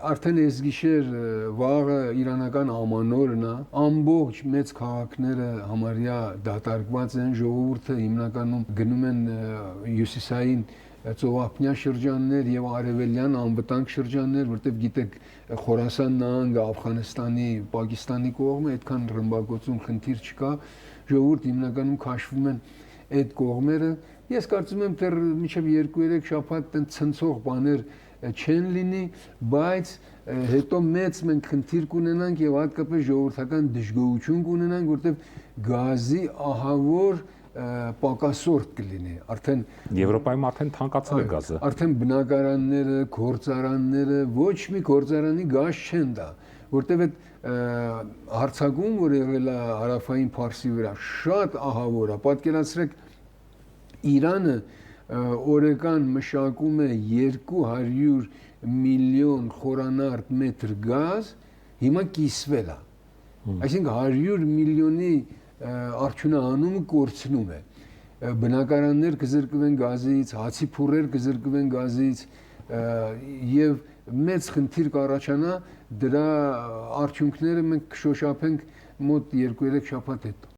Արդեն այս գիշեր վաղը իրանական ամանորն է, ամբողջ մեծ քաղաքները համարյա դատարկված են, ժողովուրդը հիմնականում գնում են հյուսիսային ծովափնյա շրջաններ եւ արևելյան անվտանգ շրջաններ, որտեղ գիտեք Խորասան նահանգը Աֆղանստանի, Պակիստանի կողմը այդքան ռմբակոծում խնդիր չկա, ժողովուրդը հիմնականում քաշվում են այդ կողմերը։ Ես կարծում եմ դեռ մինչև 2-3 շաբաթ տեն ցնցող բաներ չեն լինի, բայց հետո մեծ մենք խնդիր կունենանք եւ հատկապես ժողովրդական դժգոհություն կունենանք, որտեղ գազի ահավոր պակասորդ կլինի։ Արդեն Եվրոպայում արդեն թանկացել է գազը։ Արդեն բնակարանները, գործարանները ոչ մի գործարանի գազ չեն տա, որտեղ այդ հարցակում, որ եղել է հարավային Փարսի վրա, շատ ահավոր է։ Պատկերացրեք Իրանը օրական մշակում է 200 միլիոն խորանարդ մետր գազ, հիմա կիսվել է։ Այսինքն 100 միլիոնի արդյունահանումը կորցնում է։ Բնակարաններ կզրկվեն գազից, հացի փուռեր կզրկվեն գազից եւ մեծ խնդիր կառաջանա, դրա արդյունքները մենք կշոշափենք մոտ 2-3 շաբաթ հետո։